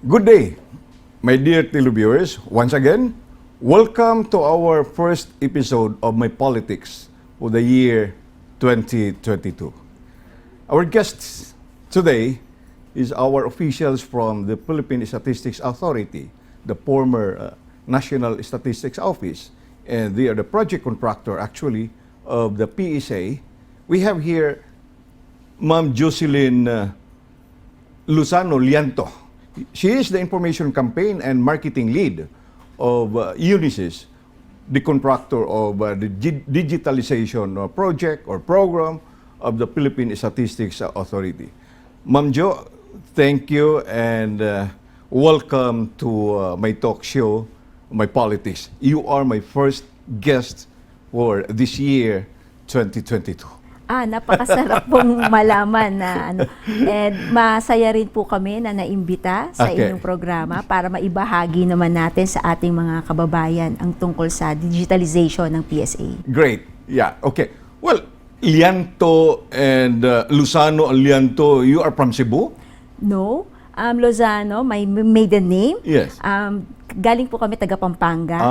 Good day, my dear televiewers. Once again, welcome to our first episode of My Politics for the year 2022. Our guests today is our officials from the Philippine Statistics Authority, the former National Statistics Office, and they are the project contractor actually of the PSA. We have here Ma'am Jocelyn Llanto. She is the information campaign and marketing lead of UNISYS, the contractor of the digitalization project or program of the Philippine Statistics Authority. Ma'am Jo, thank you and welcome to my talk show, My Politics. You are my first guest for this year, 2022. Napakasarap pong malaman na ano. And masaya rin po kami na naimbita sa inyong programa para maibahagi naman natin sa ating mga kababayan ang tungkol sa digitalization ng PSA. Great. Yeah. Okay. Well, Llanto and Llanto, you are from Cebu? No. Lozano, my maiden name. Yes. Galing po kami taga Pampanga.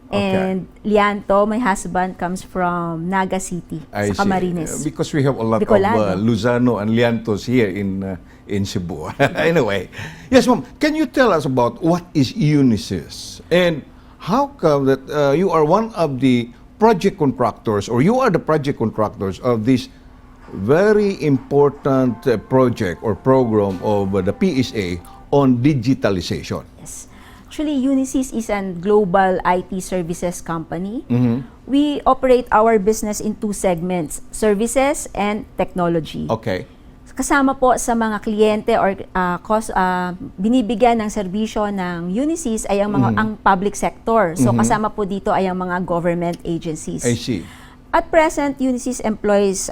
Okay. And Llanto, my husband, comes from Naga City, sa Camarines. Because we have a lot Bicolano. of Lozano and Llantos here in Cebu. Anyway, yes, ma'am. Can you tell us about what is UNISYS and how come that you are one of the project contractors, or you are the project contractors of this very important project or program of the PSA on digitalization? Yes. Actually, UNISYS is a global IT services company. We operate our business in two segments, services and technology. Okay. Kasama po sa mga kliyente or binibigyan ng serbisyo ng UNISYS ay ang mga ang public sector. So kasama po dito ay ang mga government agencies. I see. At present, UNISYS employs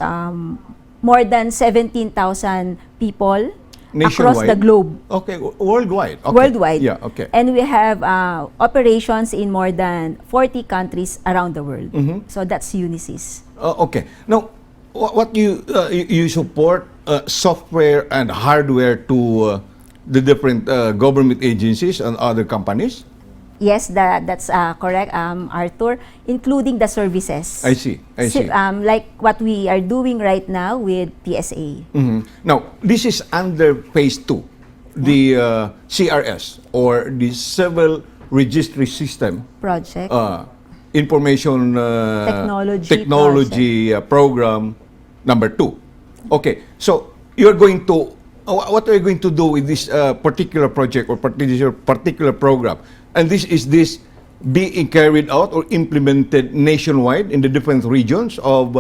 more than 17,000 people across the globe. Okay, worldwide. Okay. Worldwide. Yeah, okay. And we have operations in more than 40 countries around the world. So that's UNISYS. Okay. Now, what you support software and hardware to the different government agencies and other companies? Yes, that's correct, Arthur, including the services. I see. Like what we are doing right now with PSA. Now, this is under phase 2, the CRS, or the Civil Registry System Project. Information Technology Program number 2. Okay, so you're going to, what are you going to do with this particular project or particular program? And this being carried out or implemented nationwide in the different regions of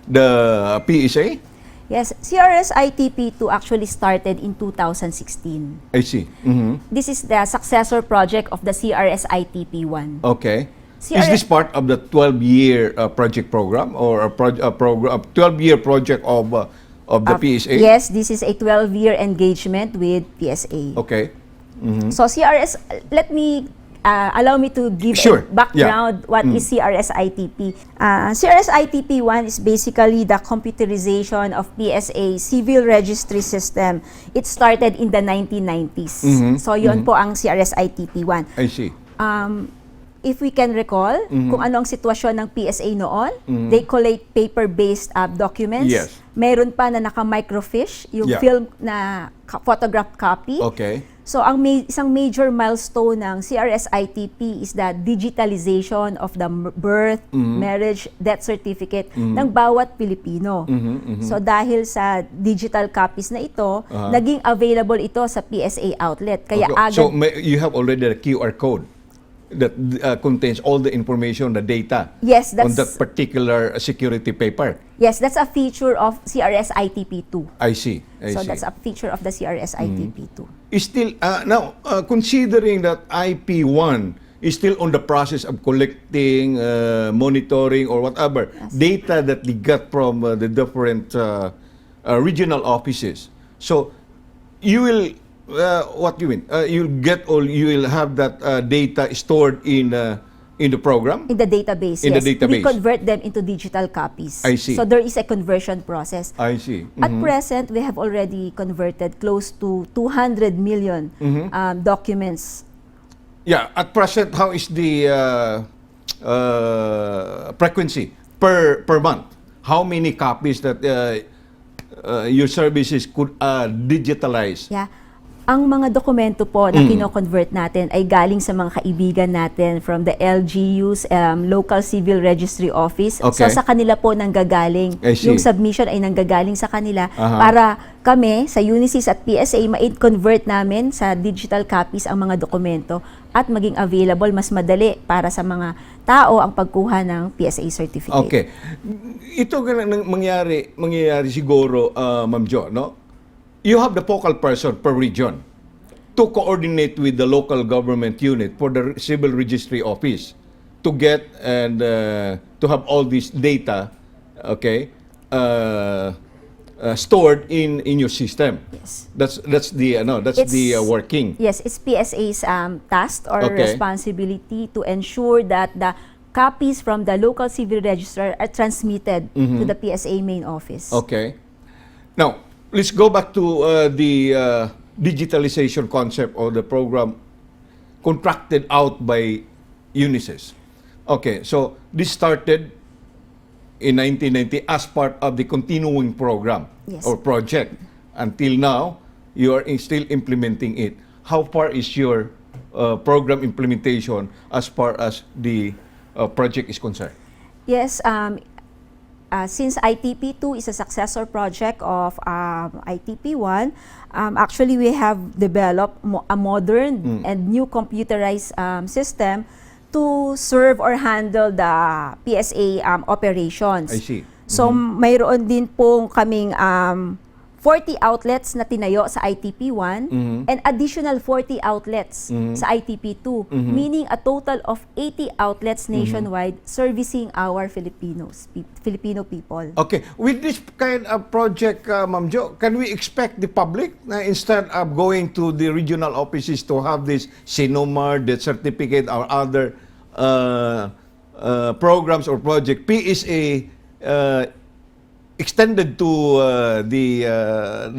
the PSA? Yes, CRS ITP2 actually started in 2016. I see. This is the successor project of the CRS ITP1. Okay. Is this part of the 12-year project program or a 12-year project of the PSA? Yes, this is a 12-year engagement with PSA. Okay. So CRS, allow me to give a background. What is CRS ITP? CRS ITP1 is basically the computerization of PSA civil registry system. It started in the 1990s. So yun po ang CRS ITP1. I see. If we can recall kung ano ang sitwasyon ng PSA noon, they collate paper-based documents. Yes. Meron pa na naka-microfiche, yung film na photograph copy. Okay. So ang isang major milestone ng CRS ITP is the digitalization of the birth, marriage, death certificate ng bawat Pilipino. So dahil sa digital copies na ito, naging available ito sa PSA outlet. Kaya agad. So you have already the QR code that contains all the information, the data on that particular security paper. Yes, that's a feature of CRS ITP2. I see. That's a feature of the CRS ITP2. Still, now, considering that IP1 is still on the process of collecting, monitoring, or whatever, data that they got from the different regional offices. So, you will, what do you mean? You'll get all, you will have that data stored in In the program? In the database, In yes. the database. We convert them into digital copies. I see. So there is a conversion process. I see. At present, we have already converted close to 200 million documents. Yeah, at present, how is the frequency per month? How many copies that your services could digitalize? Yeah. Ang mga dokumento po na kino-convert natin ay galing sa mga kaibigan natin from the LGU's Local Civil Registry Office. Okay. So sa kanila po nanggagaling. I see. Yung submission ay nanggagaling sa kanila para kami sa UNISYS at PSA ma-convert namin sa digital copies ang mga dokumento at maging available mas madali para sa mga tao ang pagkuha ng PSA certificate. Okay. Ito mangyayari siguro, Ma'am Jo, no? You have the focal person per region to coordinate with the local government unit for the civil registry office to get and to have all this data, okay, stored in your system. Yes. That's the working. Yes, it's PSA's task or responsibility to ensure that the copies from the local civil register are transmitted to the PSA main office. Okay. Now, let's go back to the digitalization concept of the program contracted out by UNISYS. Okay, so this started in 1990 as part of the continuing program or project. Until now, you are still implementing it. How far is your program implementation as far as the project is concerned? Yes, since ITP2 is a successor project of ITP1, actually we have developed a modern and new computerized system to serve or handle the PSA operations. I see. So mayroon din pong kaming 40 outlets na tinayo sa ITP1 and additional 40 outlets sa ITP2, meaning a total of 80 outlets nationwide servicing our Filipino people. Okay, with this kind of project, Ma'am Jo, can we expect the public instead of going to the regional offices to have this SINOMAR, death certificate, or other programs or project, PSA extended to the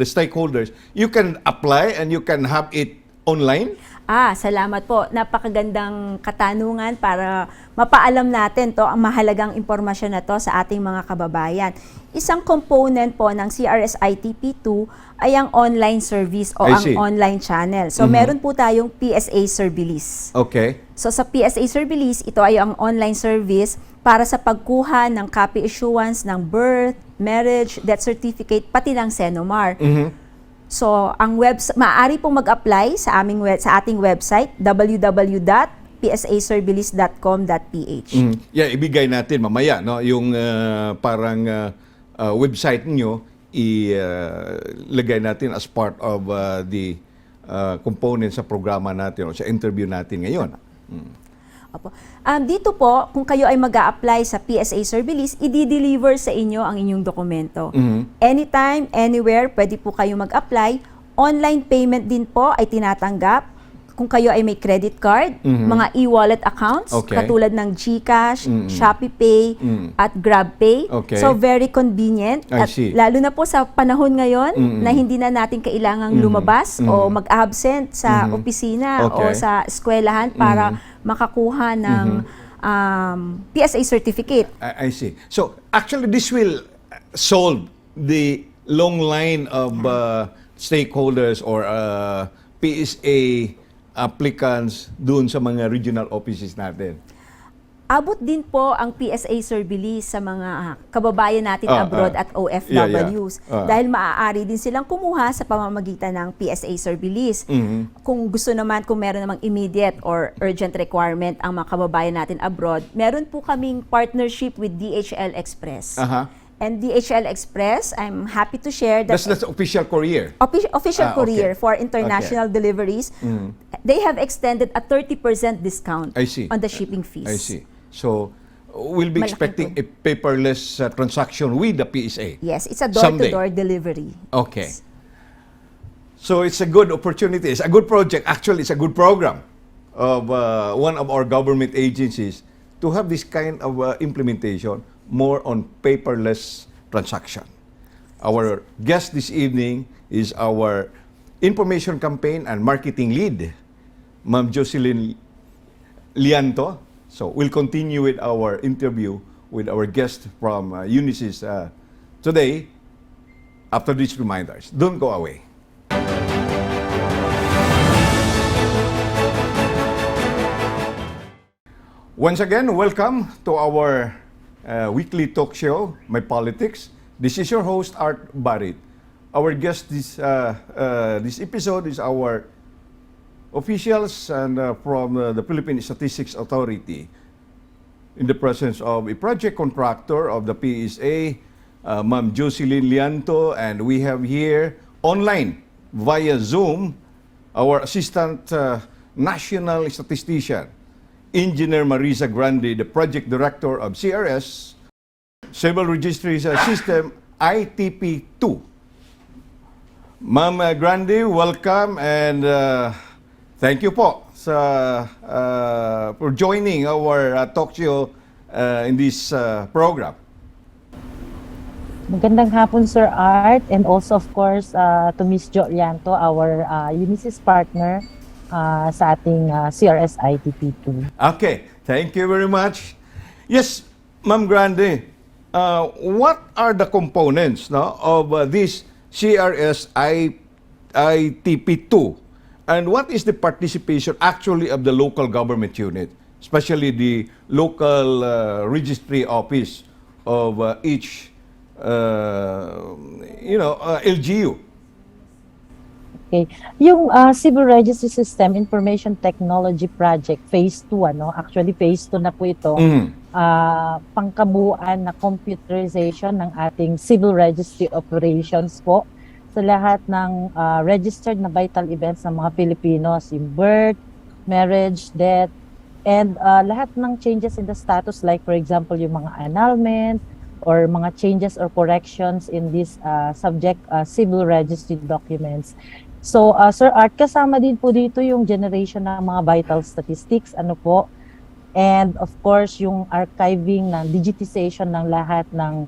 stakeholders, you can apply and you can have it online? Salamat po. Napakagandang katanungan para mapaalam natin to ang mahalagang impormasyon na to sa ating mga kababayan. Isang component po ng CRS-ITP2 ay ang online service o ang online channel. So meron po tayong PSA Service. Okay. So sa PSA Service, ito ay ang online service para sa pagkuha ng copy issuance ng birth, marriage, death certificate, pati ng SENOMAR. So, ang maaari pong mag-apply sa ating website www.psaservice.com.ph. Yeah, ibigay natin mamaya, no, yung parang website niyo ilagay natin as part of the component sa programa natin o sa interview natin ngayon. Opo. Dito po, kung kayo ay mag-a-apply sa PSA Service, i-deliver sa inyo ang inyong dokumento. Anytime, anywhere, pwede po kayo mag-apply. Online payment din po ay tinatanggap. Kung kayo ay may credit card, mga e-wallet accounts, katulad ng GCash, ShopeePay, at GrabPay. So, very convenient. At lalo na po sa panahon ngayon na hindi na natin kailangang lumabas o mag-absent sa opisina o sa eskwelahan para makakuha ng PSA certificate. I see. So, actually, this will solve the long line of stakeholders or PSA applicants doon sa mga regional offices natin. Abot din po ang PSA Service sa mga kababayan natin abroad at OFWs dahil maaari din silang kumuha sa pamamagitan ng PSA Service. Kung gusto naman, kung meron namang immediate or urgent requirement ang mga kababayan natin abroad, meron po kaming partnership with DHL Express. And DHL Express, I'm happy to share that... That's official courier? Official courier for international deliveries. They have extended a 30% discount on the shipping fees. I see. So, we'll be expecting a paperless transaction with the PSA? Yes, it's a door-to-door delivery. Okay. So, it's a good opportunity. It's a good project. Actually, it's a good program. of one of our government agencies to have this kind of implementation more on paperless transaction. Our guest this evening is our Information Campaign and Marketing Lead, Ma'am Jocelyn Llanto. So we'll continue with our interview with our guest from UNISYS today after these reminders. Don't go away. Once again, welcome to our weekly talk show, My Politics. This is your host, Art Barrit. Our guest this episode is our officials and from the Philippine Statistics Authority in the presence of a project contractor of the PSA, Ma'am Jocelyn Llanto, and we have here online via Zoom our Assistant National Statistician, Engineer Marizza Grande, the Project Director of CRS, Civil Registry System, ITP2. Ma'am Grande, welcome and thank you po for joining our talk show in this program. Magandang hapon, Sir Art, and also of course to Miss Jo Llanto, our UNISYS partner sa ating CRS ITP2. Okay, thank you very much. Yes, Ma'am Grande, what are the components of this CRS ITP2? And what is the participation actually of the local government unit, especially the local registry office of each LGU? Okay. Yung Civil Registry System Information Technology Project Phase 2, actually Phase 2 na po ito, pangkabuuan na computerization ng ating civil registry operations po sa lahat ng registered na vital events ng mga Filipinos, yung birth, marriage, death, and lahat ng changes in the status, like for example yung mga annulment or mga changes or corrections in this subject civil registry documents. So, Sir Art, kasama din po dito yung generation ng mga vital statistics, and of course, yung archiving ng digitization ng lahat ng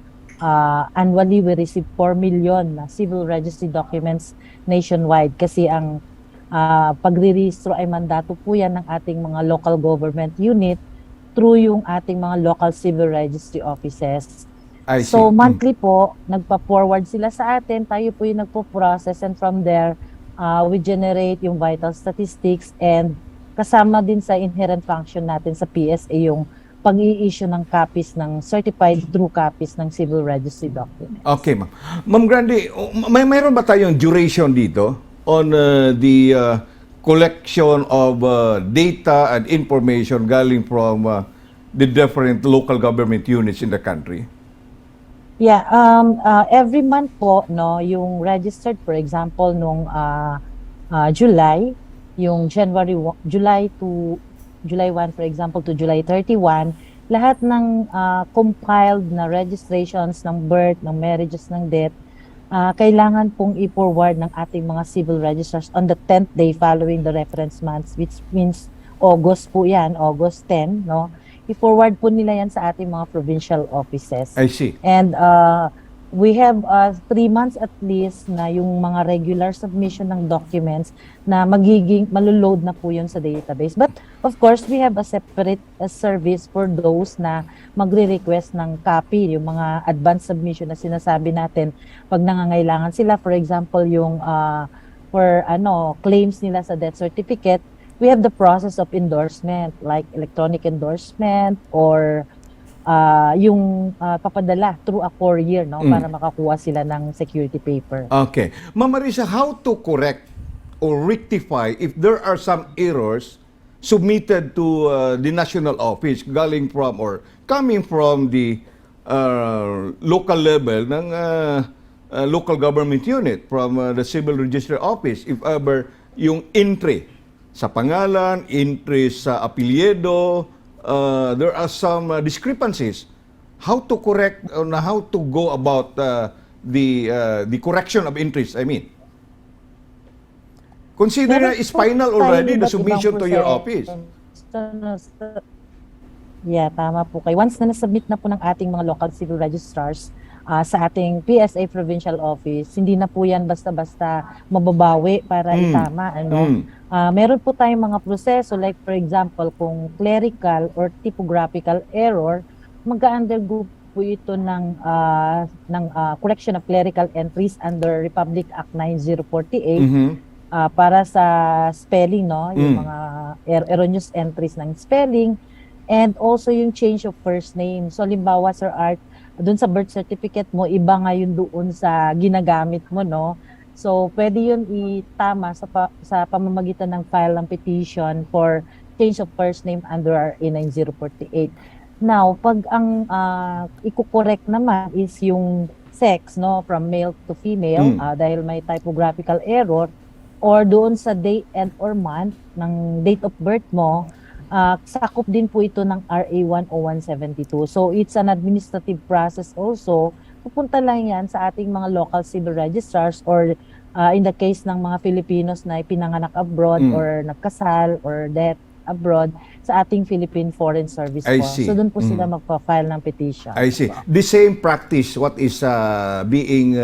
annually we receive 4 million na civil registry documents nationwide kasi ang pagre-rehistro ay mandato po yan ng ating mga local government unit through yung ating mga local civil registry offices. So, monthly po, nagpa-forward sila sa atin, tayo po yung nagpo-process, and from there, we generate yung vital statistics, and kasama din sa inherent function natin sa PSA yung pag-i-issue ng copies ng certified true copies ng civil registry documents. Okay, ma'am. Ma'am Grande, mayroon ba tayong duration dito on the collection of data and information galing from the different local government units in the country? Yeah, every month po, yung registered, for example, nung July, yung July 1, for example, to July 31, lahat ng compiled na registrations ng birth, ng marriages, ng death, kailangan pong i-forward ng ating mga civil registrars on the 10th day following the reference months, which means August po yan, August 10, i-forward po nila yan sa ating mga provincial offices. I see. And we have 3 months at least na yung mga regular submission ng documents na maloload na po yun sa database. But of course, we have a separate service for those na magre-request ng copy, yung mga advance submission na sinasabi natin pag nangangailangan sila. For example, yung for claims nila sa death certificate, we have the process of endorsement, like electronic endorsement or yung papadala through a courier, para makakuha sila ng security paper. Okay. Ma'am Marizza, how to correct or rectify if there are some errors submitted to the national office galing from or coming from the local level ng local government unit from the civil registry office, if ever yung entry sa pangalan, entry sa apelyido, there are some discrepancies. How to correct, how to go about the correction of entries, I mean? Consider na is final already the submission to your office. Yeah, tama po kayo. Once na nasubmit na po ng ating mga local civil registrars sa ating PSA provincial office, hindi na po yan basta-basta mababawi para itama. Meron po tayong mga proseso, like for example, kung clerical or typographical error, mag-undergo po ito ng correction of clerical entries under Republic Act 9048 para sa spelling, no? Yung mga erroneous entries ng spelling, and also yung change of first name. So, halimbawa, Sir Art, dun sa birth certificate mo, iba nga yun doon sa ginagamit mo, no? So, pwede yun itama sa pamamagitan ng file ng petition for change of first name under RA 9048. Now, pag ang iko-correct naman is yung sex, no, from male to female, dahil may typographical error, or doon sa date and or month ng date of birth mo, sakop din po ito ng RA 10172. So, it's an administrative process also. Pupunta lang yan sa ating mga local civil registrars or in the case ng mga Filipinos na pinanganak abroad or nagkasal or death abroad sa ating Philippine Foreign Service po. So, doon po sila magpa-file ng petition. I see. The same practice, what is being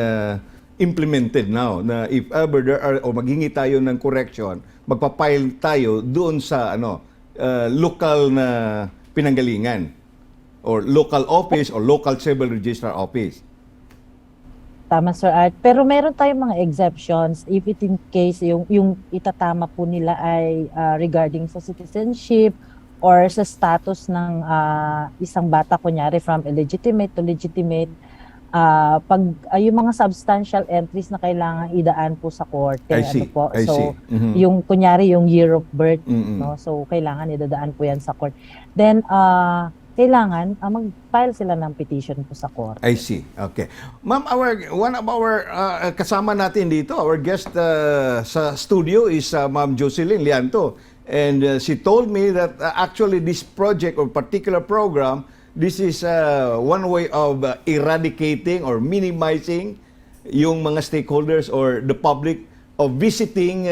implemented now, na if ever there are, o maghingi tayo ng correction, magpa-file tayo doon sa local na pinanggalingan or local office or local civil registrar office. Tama, Sir Art. Pero meron tayong mga exceptions if it in case yung itatama po nila ay regarding sa citizenship or sa status ng isang bata, kunyari from illegitimate to legitimate. Pag yung mga substantial entries na kailangan idaan po sa korte. I see. So, yung kunyari yung year of birth, no? So, kailangan idadaan po yan sa court. Then, kailangan mag-file sila ng petition po sa court. I see. Okay. Ma'am, one of our kasama natin dito, our guest sa studio is Ma'am Jocelyn Llanto. And she told me that actually this project or particular program, this is one way of eradicating or minimizing yung mga stakeholders or the public of visiting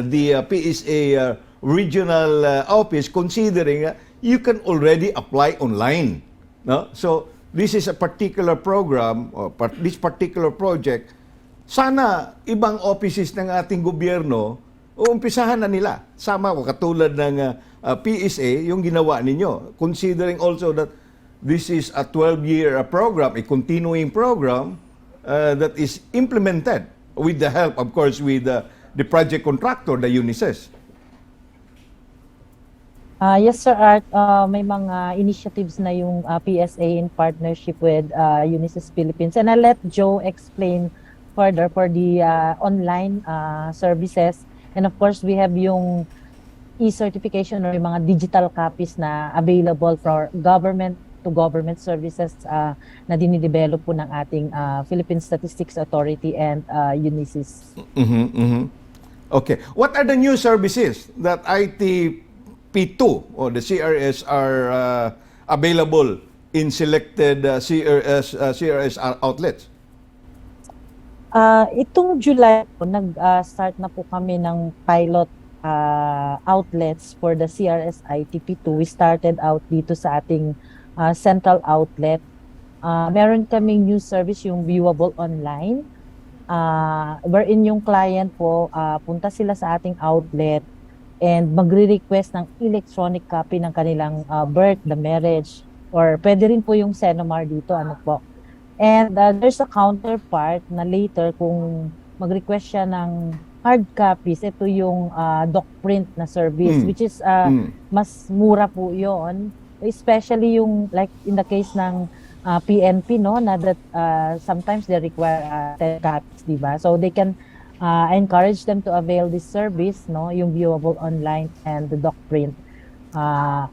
the PSA regional office, considering you can already apply online. No? So, this is a particular program, or this particular project, sana ibang offices ng ating gobyerno, uumpisahan na nila. Sama ko, katulad ng PSA, yung ginawa ninyo. Considering also that this is a 12-year program, a continuing program that is implemented with the help, of course, with the project contractor, the UNISYS. Yes, Sir Art. May mga initiatives na yung PSA in partnership with UNISYS Philippines. And I'll let Joe explain further for the online services. And of course, we have yung e-certification or yung mga digital copies na available for government to government services na dinidevelop po ng ating Philippine Statistics Authority and UNISYS. Okay. What are the new services that ITP2 or the CRS are available in selected CRS outlets? Itong July po, nag-start na po kami ng pilot outlets for the CRS ITP2. We started out dito sa ating central outlet. Meron kaming new service, yung viewable online, wherein yung client po, punta sila sa ating outlet and magre-request ng electronic copy ng kanilang birth, the marriage, or pwede rin po yung Senomar dito, ano po. And there's a counterpart na later kung mag-request siya ng hard copies, ito yung doc print na service, which is mas mura po yon, especially yung like in the case ng PNP, no, na that sometimes they require 10 copies, di ba? So they can encourage them to avail this service, no, yung viewable online and the doc print.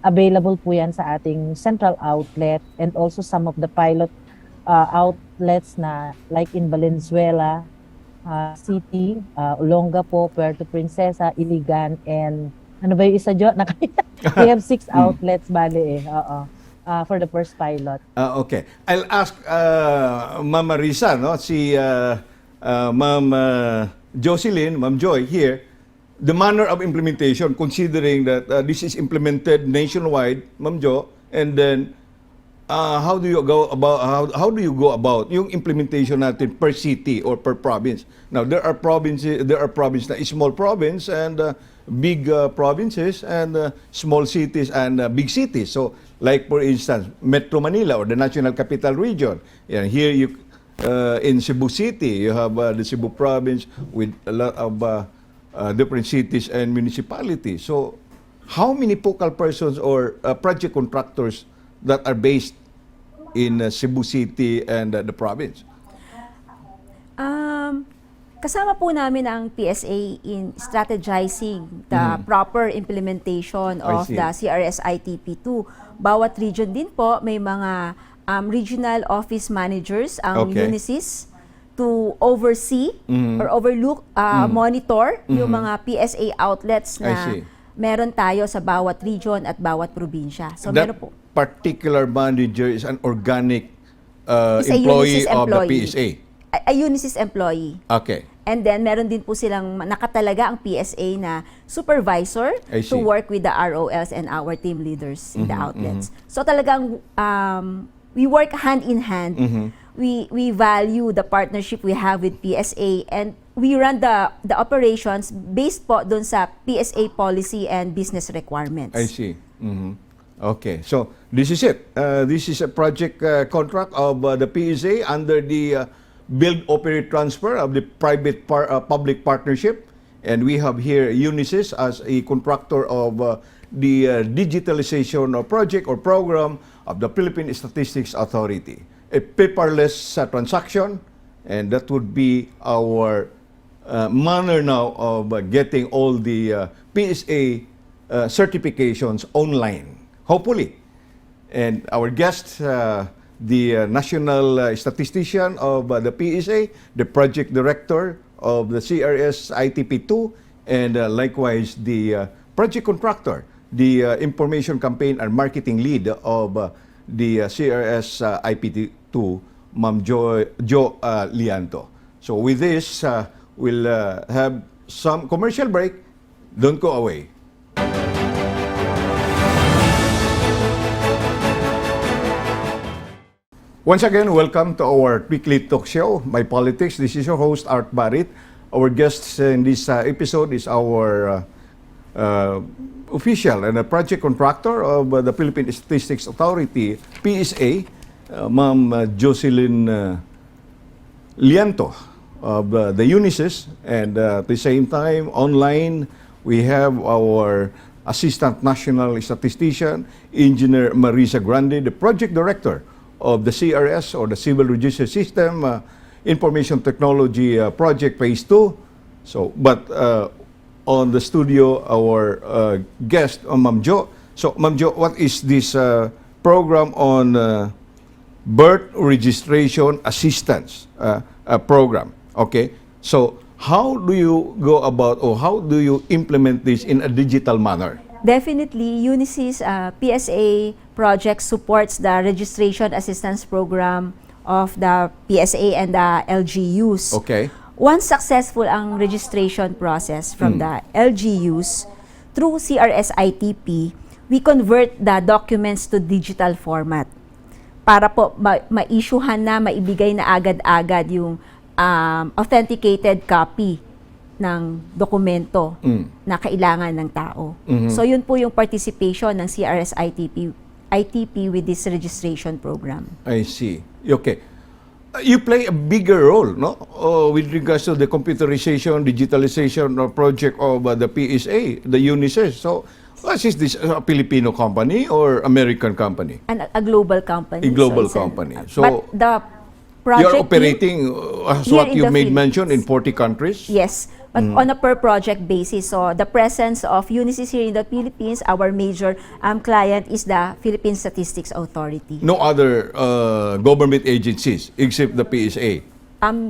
Available po yan sa ating central outlet and also some of the pilot outlets na like in Valenzuela City, Olonga po, Puerto Princesa, Iligan, and ano ba yung isa dyan? We have 6 outlets, bali for the first pilot. Okay. I'll ask Ma'am Marizza, no? Si Ma'am Jocelyn, Ma'am Joy here. the manner of implementation, considering that this is implemented nationwide, Ma'am Jo, and then how do you go about yung implementation natin per city or per province? Now there are provinces na small province and big provinces and small cities and big cities. So like for instance, Metro Manila or the National Capital Region. And here you in Cebu City, you have the Cebu province with a lot of different cities and municipalities. So how many focal persons or project contractors that are based in Cebu City and the province? Kasama po namin ang PSA in strategizing the proper implementation of the CRS-ITP2. Bawat region din po may mga regional office managers ang UNISYS to oversee or overlook, monitor yung mga PSA outlets na meron tayo sa bawat region at bawat probinsya. So meron po. Particular manager is an organic employee of the PSA? A UNISYS employee. Okay. And then, meron din po silang nakatalaga ang PSA na supervisor to work with the ROLs and our team leaders in the outlets. So talagang we work hand in hand. We value the partnership we have with PSA and we run the operations based po dun sa PSA policy and business requirements. I see. Okay, so this is it. This is a project contract of the PSA under the Build, Operate, Transfer of the private-public partnership. And we have here UNISYS as a contractor of the digitalization project or program of the Philippine Statistics Authority. A paperless transaction, and that would be our manner now of getting all the PSA certifications online, hopefully. And our guest, the National Statistician of the PSA, the Project Director of the CRS-ITP2, and likewise the Project Contractor, the Information Campaign and Marketing Lead of the CRS-ITP2, Ma'am Jo Llanto. So with this, we'll have some commercial break. Don't go away. Once again, welcome to our weekly talk show, My Politics. This is your host, Art Barrit. Our guest in this episode is our official and a project contractor of the Philippine Statistics Authority, PSA, Ma'am Jocelyn Llanto of the UNISYS. And at the same time, online, we have our Assistant National Statistician, Engineer Marizza Grande, the Project Director of the CRS or the Civil Registry System Information Technology Project Phase 2. So, but on the studio, our guest, Ma'am Jo. So, Ma'am Jo, what is this program on birth registration assistance program? Okay, so how do you go about or how do you implement this in a digital manner? Definitely, UNISYS PSA project supports the registration assistance program of the PSA and the LGUs. Okay. Once successful ang registration process from the LGUs through CRS-ITP, we convert the documents to digital format para po ma-issuehan na, maibigay na agad-agad yung authenticated copy ng dokumento na kailangan ng tao. So yun po yung participation ng CRS-ITP with this registration program. I see. Okay. You play a bigger role, no? With regards to the computerization, digitalization project of the PSA, the UNISYS. So, is this a Filipino company or American company? A global company. A global company. So, but the project you're operating, as what you made mention, in 40 countries? Yes. But on a per project basis. So the presence of UNISYS here in the Philippines, our major client is the Philippine Statistics Authority. No other government agencies except the PSA?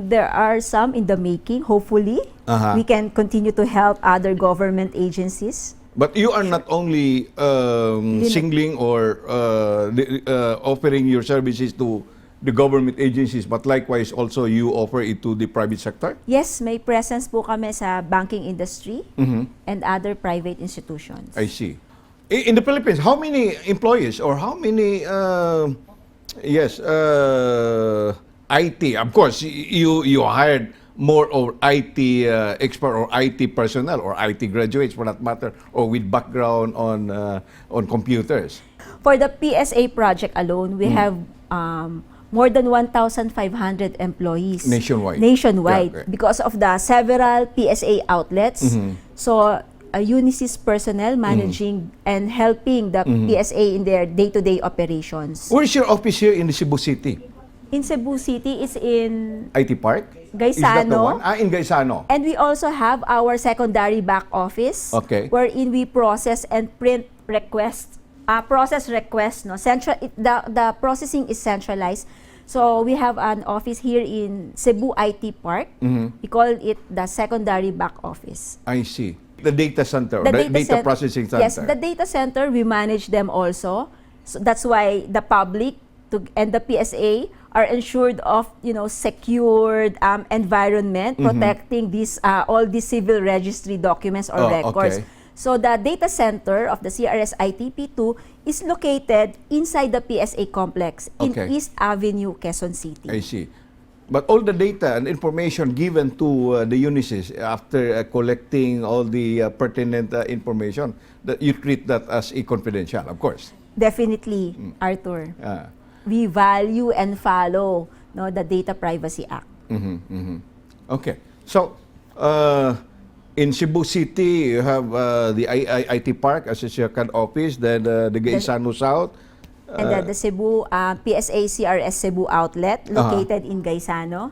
There are some in the making, hopefully. We can continue to help other government agencies. But you are not only singling or offering your services to the government agencies, but likewise also you offer it to the private sector? Yes, may presence po kami sa banking industry and other private institutions. I see. In the Philippines, how many employees or how many, IT? Of course, you hired more of IT expert or IT personnel or IT graduates for that matter, or with background on computers. For the PSA project alone, we have more than 1,500 employees Nationwide. Nationwide, Yeah, okay. because of the several PSA outlets. So, UNISYS personnel managing and helping the PSA in their day-to-day operations. Where's your office here in Cebu City? In Cebu City, it's in IT Park? Is that the Gaisano. one? In Gaisano. And we also have our secondary back office, Okay. wherein we process and print requests, process requests. No, the processing is centralized. So we have an office here in Cebu IT Park. We call it the secondary back office. I see. The data center, The the data cen- processing center. Yes, the data center, we manage them also. So that's why the public and the PSA are ensured of, secured environment, protecting all these civil registry documents or records. Okay. So the data center of the CRS-ITP2 is located inside the PSA complex in Okay. East Avenue, Quezon City. I see. But all the data and information given to the UNISYS after collecting all the pertinent information, that you treat that as a confidential, of course. Definitely, Arthur. Ah. We value and follow the Data Privacy Act. Okay. So, in Cebu City, you have the IT Park as a second office, then the Gaisano South. And then the Cebu, PSA CRS Cebu outlet located in Gaisano.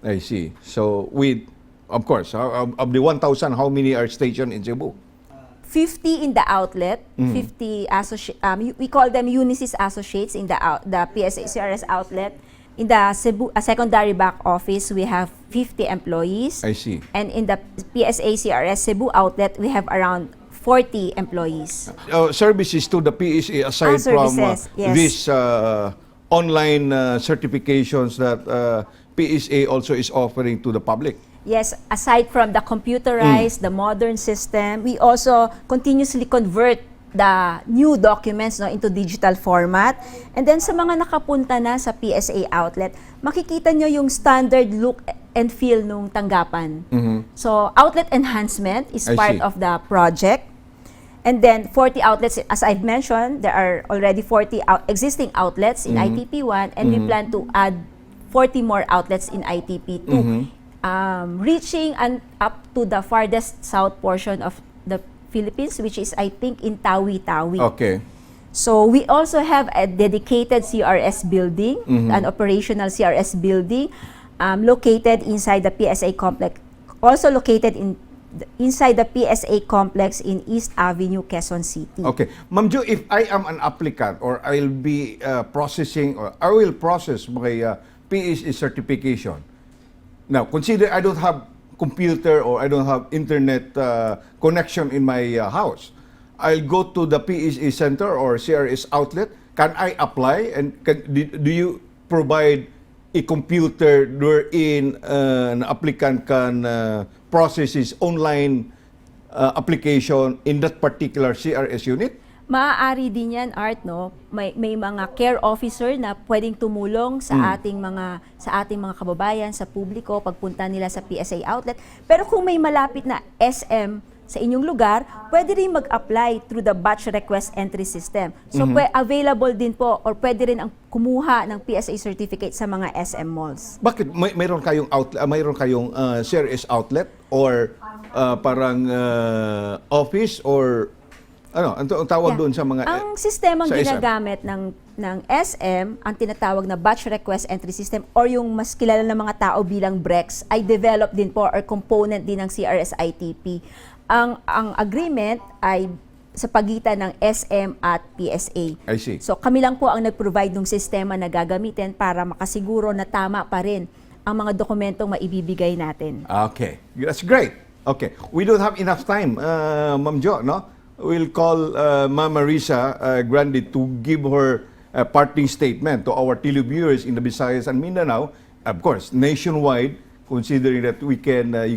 I see. So, of course, of the 1,000, how many are stationed in Cebu? 50 in the outlet, 50 we call them UNISYS associates in the PSA CRS outlet. In the Cebu secondary back office, we have 50 employees. I see. And in the PSA CRS Cebu outlet, we have around 40 employees. Services to the PSA aside from services, yes. these online certifications that PSA also is offering to the public. Yes, aside from the computerized, the modern system, we also continuously convert the new documents into digital format. And then sa mga nakapunta na sa PSA outlet, makikita nyo yung standard look and feel nung tanggapan. So, outlet enhancement is I part see. of the project. And then 40 outlets, as I've mentioned, there are already 40 existing outlets in ITP1, and we plan to add 40 more outlets in ITP2. Reaching up to the farthest south portion of the Philippines, which is, I think, in Tawi-Tawi. Okay. So we also have a dedicated CRS building, an operational CRS building, located inside the PSA complex, also located inside the PSA complex in East Avenue, Quezon City. Okay. Ma'am Jo, if I am an applicant or I'll be processing or I will process my PSA certification. Now, consider I don't have computer or I don't have internet connection in my house. I'll go to the PSA center or CRS outlet. Can I apply? And do you provide a computer wherein an applicant can process his online application in that particular CRS unit? Maaari din yan, Art, no? May mga care officer na pwedeng tumulong sa ating mga kababayan, sa publiko pagpunta nila sa PSA outlet. Pero kung may malapit na SM sa inyong lugar, pwede rin mag-apply through the batch request entry system. So available din po, or pwede rin ang kumuha ng PSA certificate sa mga SM malls. Bakit mayroon kayong outlet, mayroon kayong CRS outlet or parang office or ano, ang tawag doon sa mga Ang sistemang sa SM? ginagamit ng SM, ang tinatawag na batch request entry system, or yung mas kilala ng mga tao bilang BREX, ay developed din po or component din ng CRS-ITP. Ang agreement ay sa pagitan ng SM at PSA. I see. So kami lang po ang nag-provide ng sistema na gagamitin para makasiguro na tama pa rin ang mga dokumentong maibibigay natin. Okay. That's great. Okay. We don't have enough time, Ma'am Jo, no? We'll call Ma'am Marizza Grande to give her parting statement to our televiewers in the Visayas and Mindanao, of course, nationwide, considering that you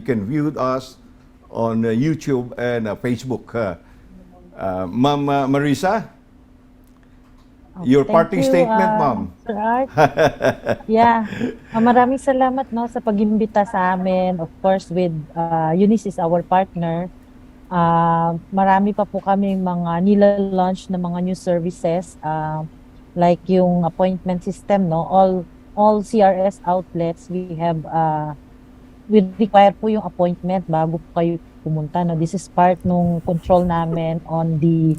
can view us on YouTube and Facebook. Ma'am Marizza, your parting statement, ma'am. Sir Art. Yeah. Maraming salamat no sa pag-imbita sa amin. Of course with UNISYS, our partner. Marami pa po kaming mga nila-launch na mga new services like yung appointment system, no. All CRS outlets we require po yung appointment bago po kayo pumunta, no. This is part nung control namin on the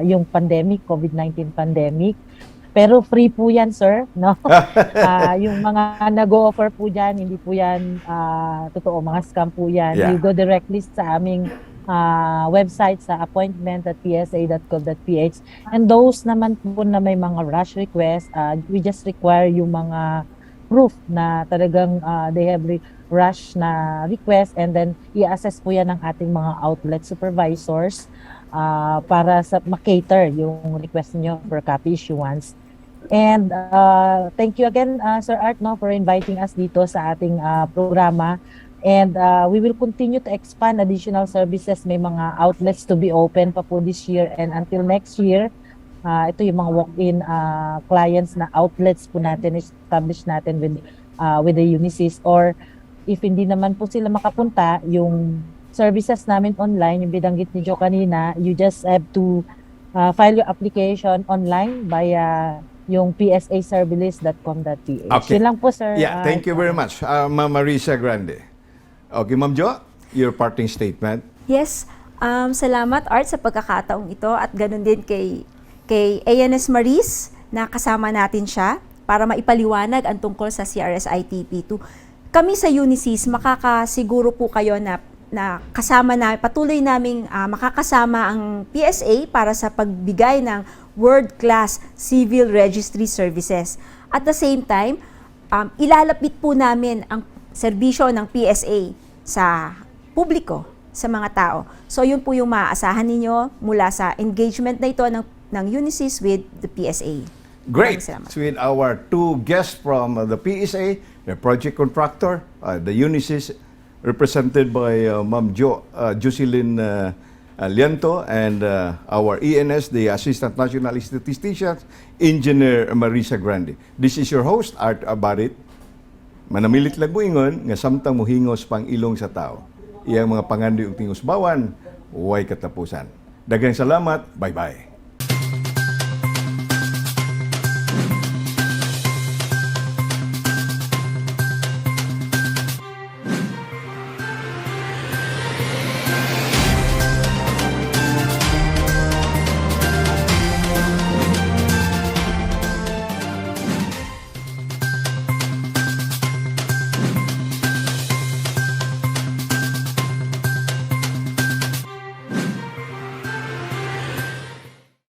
yung pandemic, COVID-19 pandemic. Pero free po yan, sir, no? Yung mga nag-o-offer po dyan, hindi po yan totoo, mga scam po yan. Yeah. You go directly sa aming website sa appointment.psa.gov.ph. And those naman po na may mga rush request, we just require yung mga proof na talagang they have rush na request, and then i-assess po yan ng ating mga outlet supervisors para sa makater yung request niyo for copy issuance. And thank you again, Sir Art, no, for inviting us dito sa ating programa. And we will continue to expand additional services. May mga outlets to be open pa po this year and until next year. Ito yung mga walk-in clients na outlets po natin, establish natin with the UNISYS. Or if hindi naman po sila makapunta, yung services namin online, yung binanggit ni Jo kanina, you just have to file your application online via yung psaservicelist.com.ph. Okay. Yun lang po, sir. Yeah, thank you very much, Ma'am Marizza Grande. Okay, Ma'am Jo, your parting statement. Yes, salamat Art sa pagkakataong ito at ganun din kay ANS Mariz na kasama natin siya para maipaliwanag ang tungkol sa CRS-ITP2. Kami sa UNISYS, makakasiguro po kayo na kasama na patuloy naming makakasama ang PSA para sa pagbigay ng world-class civil registry services. At the same time, ilalapit po namin ang serbisyo ng PSA sa publiko, sa mga tao. So yun po yung maaasahan ninyo mula sa engagement na ito ng UNISYS with the PSA. Great. With our two guests from the PSA, the project contractor, the UNISYS, represented by Ma'am Jocelyn Llanto, and our ENS, the Assistant National Statistician, Engineer Marizza Grande. This is your host, Art Barrit. Manamilit lang buingon, nga samtang muhingos pang ilong sa tao. Iyang mga pangandi ug tingos bawan, huway katapusan. Daghang salamat, bye-bye.